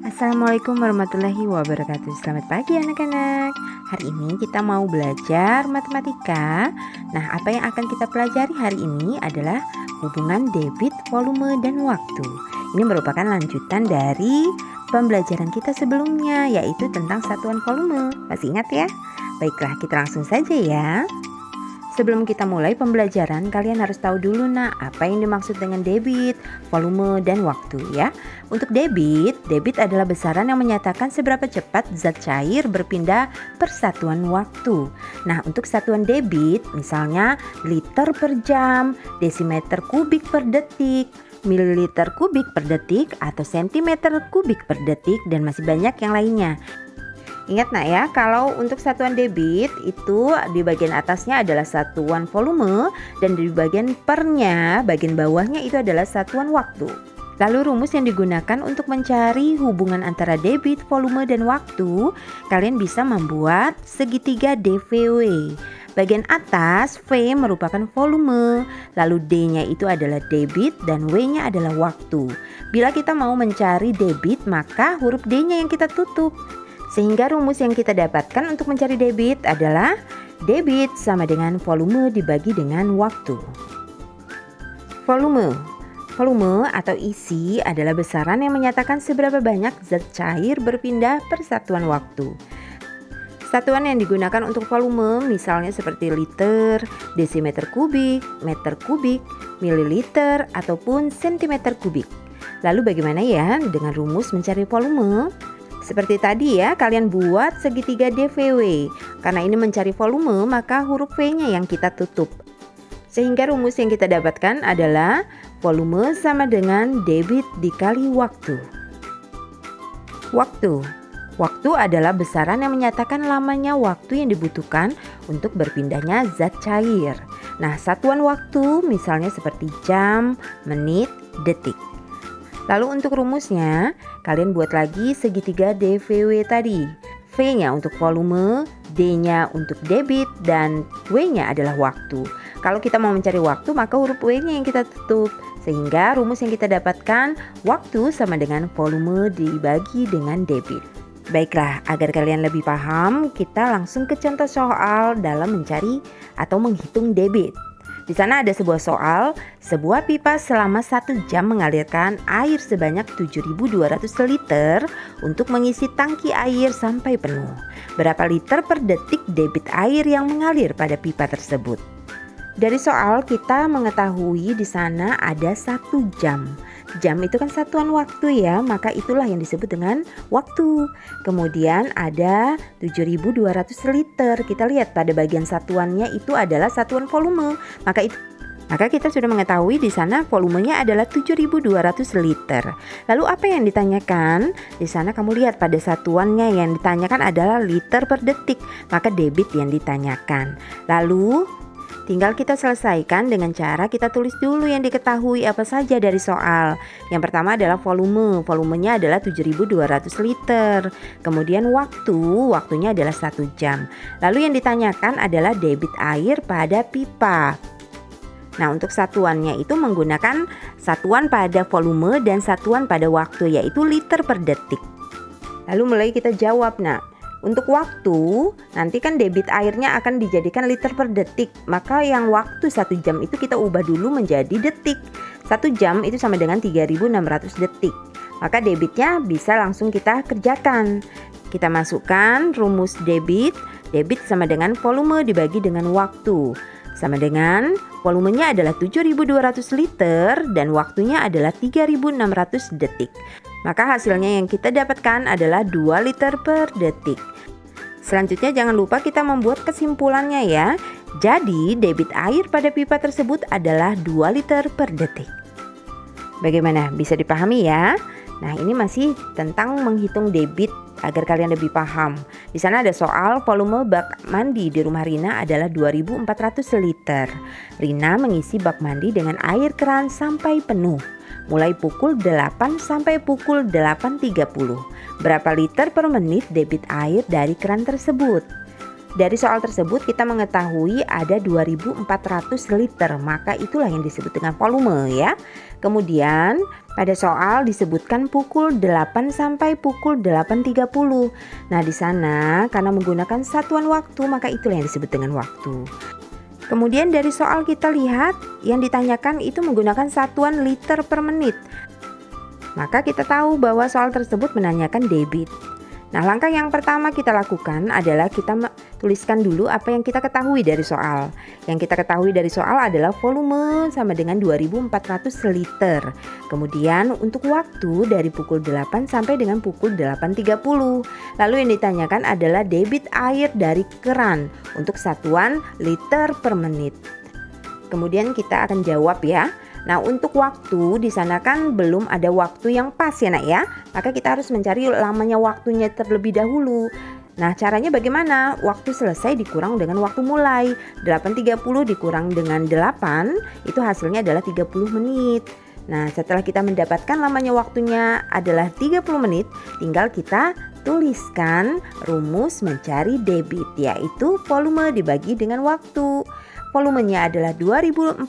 Assalamualaikum warahmatullahi wabarakatuh. Selamat pagi anak-anak. Hari ini kita mau belajar matematika. Nah, apa yang akan kita pelajari hari ini adalah hubungan debit, volume, dan waktu. Ini merupakan lanjutan dari pembelajaran kita sebelumnya, yaitu tentang satuan volume. Masih ingat ya? Baiklah, kita langsung saja ya. Sebelum kita mulai pembelajaran, kalian harus tahu dulu apa yang dimaksud dengan debit, volume, dan waktu ya. Untuk debit adalah besaran yang menyatakan seberapa cepat zat cair berpindah per satuan waktu. Nah, untuk satuan debit misalnya liter per jam, desimeter kubik per detik, mililiter kubik per detik, atau sentimeter kubik per detik, dan masih banyak yang lainnya. Ingat ya, kalau untuk satuan debit itu di bagian atasnya adalah satuan volume dan di bagian pernya, bagian bawahnya itu adalah satuan waktu. Lalu rumus yang digunakan untuk mencari hubungan antara debit, volume, dan waktu, kalian bisa membuat segitiga DVW. Bagian atas V merupakan volume, lalu D-nya itu adalah debit dan W-nya adalah waktu. Bila kita mau mencari debit, maka huruf D-nya yang kita tutup. Sehingga rumus yang kita dapatkan untuk mencari debit adalah debit sama dengan volume dibagi dengan waktu. Volume atau isi adalah besaran yang menyatakan seberapa banyak zat cair berpindah per satuan waktu. Satuan yang digunakan untuk volume misalnya seperti liter, desimeter kubik, meter kubik, mililiter, ataupun sentimeter kubik. Lalu bagaimana ya dengan rumus mencari volume? Seperti tadi ya, kalian buat segitiga DVW. Karena ini mencari volume, maka huruf V-nya yang kita tutup. Sehingga rumus yang kita dapatkan adalah volume sama dengan debit dikali waktu. Waktu adalah besaran yang menyatakan lamanya waktu yang dibutuhkan untuk berpindahnya zat cair. Nah, satuan waktu misalnya seperti jam, menit, detik. Lalu untuk rumusnya, kalian buat lagi segitiga DVW tadi. V-nya untuk volume, D-nya untuk debit, dan W-nya adalah waktu. Kalau kita mau mencari waktu, maka huruf W-nya yang kita tutup. Sehingga rumus yang kita dapatkan, waktu sama dengan volume dibagi dengan debit. Baiklah, agar kalian lebih paham, kita langsung ke contoh soal dalam mencari atau menghitung debit. Di sana ada sebuah soal, sebuah pipa selama 1 jam mengalirkan air sebanyak 7.200 liter untuk mengisi tangki air sampai penuh. Berapa liter per detik debit air yang mengalir pada pipa tersebut? Dari soal kita mengetahui di sana ada 1 jam. Jam itu kan satuan waktu ya, maka itulah yang disebut dengan waktu. Kemudian ada 7.200 liter. Kita lihat pada bagian satuannya itu adalah satuan volume. Maka kita sudah mengetahui di sana volumenya adalah 7.200 liter. Lalu apa yang ditanyakan? Di sana kamu lihat pada satuannya yang ditanyakan adalah liter per detik. Maka debit yang ditanyakan. Lalu tinggal kita selesaikan dengan cara kita tulis dulu yang diketahui apa saja dari soal. Yang pertama adalah volumenya adalah 7.200 liter. Kemudian waktunya adalah 1 jam. Lalu yang ditanyakan adalah debit air pada pipa. Nah, untuk satuannya itu menggunakan satuan pada volume dan satuan pada waktu, yaitu liter per detik. Lalu mulai kita jawab. Untuk waktu, nanti kan debit airnya akan dijadikan liter per detik. Maka yang waktu 1 jam itu kita ubah dulu menjadi detik. 1 jam itu sama dengan 3.600 detik. Maka debitnya bisa langsung kita kerjakan. Kita masukkan rumus debit. Debit sama dengan volume dibagi dengan waktu. Sama dengan volumenya adalah 7.200 liter dan waktunya adalah 3.600 detik. Maka hasilnya yang kita dapatkan adalah 2 liter per detik. Selanjutnya jangan lupa kita membuat kesimpulannya ya. Jadi debit air pada pipa tersebut adalah 2 liter per detik. Bagaimana? Bisa dipahami ya? Nah, ini masih tentang menghitung debit agar kalian lebih paham. Di sana ada soal volume bak mandi di rumah Rina adalah 2.400 liter. Rina mengisi bak mandi dengan air keran sampai penuh, mulai pukul 8 sampai pukul 8.30. Berapa liter per menit debit air dari keran tersebut? Dari soal tersebut kita mengetahui ada 2400 liter, maka itulah yang disebut dengan volume ya. Kemudian pada soal disebutkan pukul 8 sampai pukul 8.30. Nah, di sana karena menggunakan satuan waktu, maka itulah yang disebut dengan waktu. Kemudian dari soal kita lihat yang ditanyakan itu menggunakan satuan liter per menit. Maka kita tahu bahwa soal tersebut menanyakan debit. Nah, langkah yang pertama kita lakukan adalah kita tuliskan dulu apa yang kita ketahui dari soal. Yang kita ketahui dari soal adalah volume sama dengan 2400 liter. Kemudian untuk waktu dari pukul 8 sampai dengan pukul 8.30. Lalu yang ditanyakan adalah debit air dari keran untuk satuan liter per menit. Kemudian kita akan jawab ya. Nah, untuk waktu di sana kan belum ada waktu yang pas ya nak ya. Maka kita harus mencari lamanya waktunya terlebih dahulu. Nah, caranya bagaimana? Waktu selesai dikurang dengan waktu mulai. 8.30 dikurang dengan 8 itu hasilnya adalah 30 menit. Nah, setelah kita mendapatkan lamanya waktunya adalah 30 menit, tinggal kita tuliskan rumus mencari debit, yaitu volume dibagi dengan waktu. Volumenya adalah 2400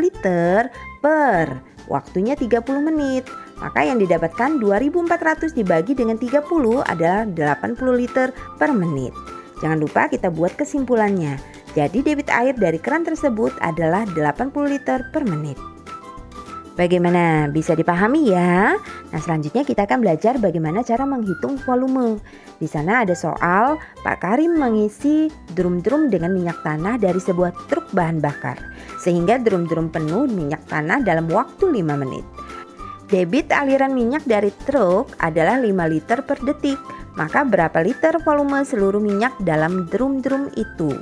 liter per waktunya 30 menit. Maka yang didapatkan 2400 dibagi dengan 30 adalah 80 liter per menit. Jangan lupa kita buat kesimpulannya. Jadi debit air dari keran tersebut adalah 80 liter per menit. Bagaimana? Bisa dipahami ya? Nah, selanjutnya kita akan belajar bagaimana cara menghitung volume. Di sana ada soal Pak Karim mengisi drum-drum dengan minyak tanah dari sebuah truk bahan bakar, sehingga drum-drum penuh minyak tanah dalam waktu 5 menit. Debit aliran minyak dari truk adalah 5 liter per detik. Maka berapa liter volume seluruh minyak dalam drum-drum itu?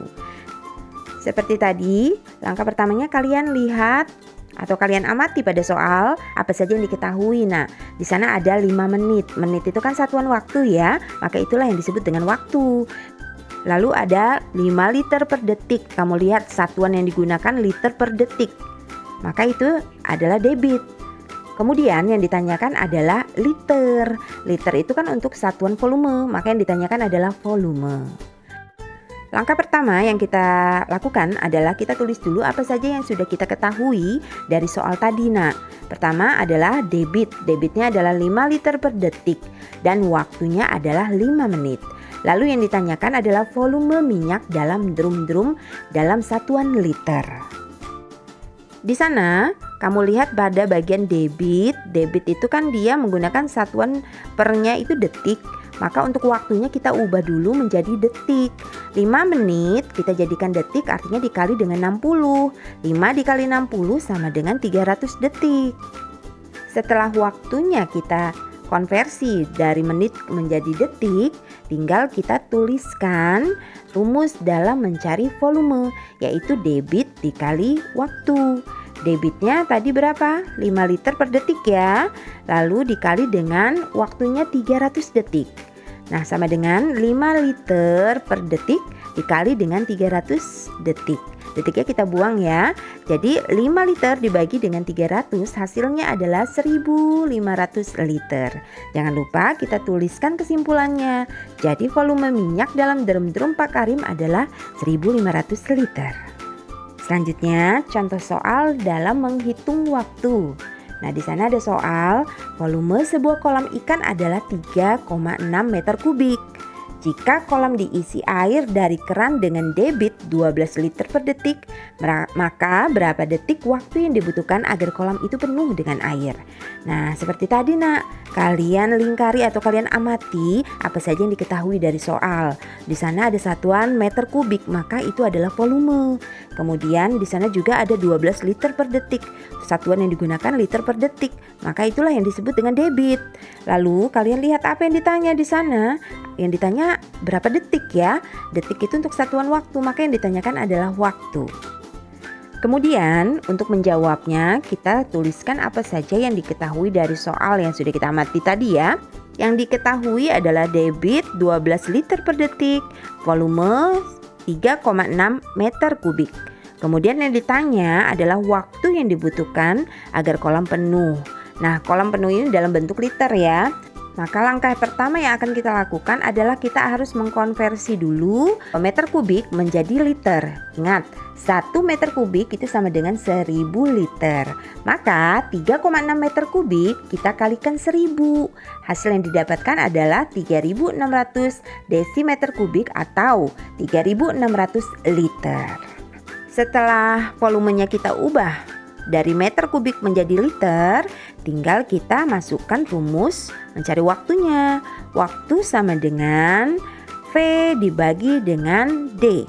Seperti tadi, langkah pertamanya kalian lihat atau kalian amati pada soal apa saja yang diketahui. Nah, di sana ada 5 menit. Menit itu kan satuan waktu ya, maka itulah yang disebut dengan waktu. Lalu ada 5 liter per detik. Kamu lihat satuan yang digunakan liter per detik. Maka itu adalah debit. Kemudian yang ditanyakan adalah liter. Liter itu kan untuk satuan volume, maka yang ditanyakan adalah volume. Langkah pertama yang kita lakukan adalah kita tulis dulu apa saja yang sudah kita ketahui dari soal tadi nak. Pertama adalah debit. Debitnya adalah 5 liter per detik dan waktunya adalah 5 menit. Lalu yang ditanyakan adalah volume minyak dalam drum-drum dalam satuan liter. Di sana kamu lihat pada bagian debit. Debit itu kan dia menggunakan satuan pernya itu detik. Maka untuk waktunya kita ubah dulu menjadi detik. 5 menit kita jadikan detik, artinya dikali dengan 60. 5 dikali 60 sama dengan 300 detik. Setelah waktunya kita konversi dari menit menjadi detik, tinggal kita tuliskan rumus dalam mencari volume, yaitu debit dikali waktu. Debitnya tadi berapa? 5 liter per detik ya. Lalu dikali dengan waktunya 300 detik. Nah, sama dengan 5 liter per detik dikali dengan 300 detik. Detiknya kita buang ya. Jadi 5 liter dibagi dengan 300 hasilnya adalah 1500 liter. Jangan lupa kita tuliskan kesimpulannya. Jadi volume minyak dalam drum-drum Pak Karim adalah 1500 liter. Selanjutnya, contoh soal dalam menghitung waktu. Nah, di sana ada soal volume sebuah kolam ikan adalah 3,6 meter kubik. Jika kolam diisi air dari keran dengan debit 12 liter per detik, maka berapa detik waktu yang dibutuhkan agar kolam itu penuh dengan air? Nah, seperti tadi nak, kalian lingkari atau kalian amati apa saja yang diketahui dari soal. Di sana ada satuan meter kubik, maka itu adalah volume. Kemudian di sana juga ada 12 liter per detik. Satuan yang digunakan liter per detik, maka itulah yang disebut dengan debit. Lalu kalian lihat apa yang ditanya di sana? Yang ditanya berapa detik ya? Detik itu untuk satuan waktu, maka yang ditanyakan adalah waktu. Kemudian untuk menjawabnya kita tuliskan apa saja yang diketahui dari soal yang sudah kita amati tadi ya. Yang diketahui adalah debit 12 liter per detik, volume 3,6 meter kubik. Kemudian yang ditanya adalah waktu yang dibutuhkan agar kolam penuh. Nah, kolam penuh ini dalam bentuk liter ya. Maka langkah pertama yang akan kita lakukan adalah kita harus mengkonversi dulu meter kubik menjadi liter. Ingat, 1 meter kubik itu sama dengan 1000 liter. Maka 3,6 meter kubik kita kalikan 1000. Hasil yang didapatkan adalah 3600 desimeter kubik atau 3600 liter. Setelah volumenya kita ubah dari meter kubik menjadi liter, tinggal kita masukkan rumus mencari waktunya. Waktu sama dengan V dibagi dengan D,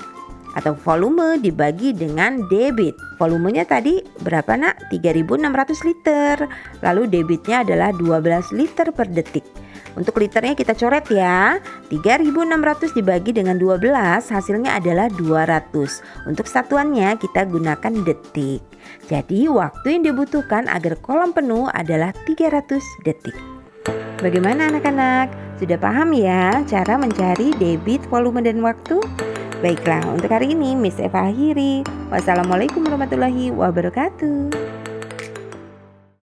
atau volume dibagi dengan debit. Volumenya tadi berapa nak? 3600 liter. Lalu debitnya adalah 12 liter per detik. Untuk liternya kita coret ya. 3600 dibagi dengan 12 hasilnya adalah 200. Untuk satuannya kita gunakan detik. Jadi waktu yang dibutuhkan agar kolam penuh adalah 300 detik. Bagaimana anak-anak? Sudah paham ya cara mencari debit, volume, dan waktu? Baiklah, untuk hari ini Miss Eva akhiri. Wassalamualaikum warahmatullahi wabarakatuh.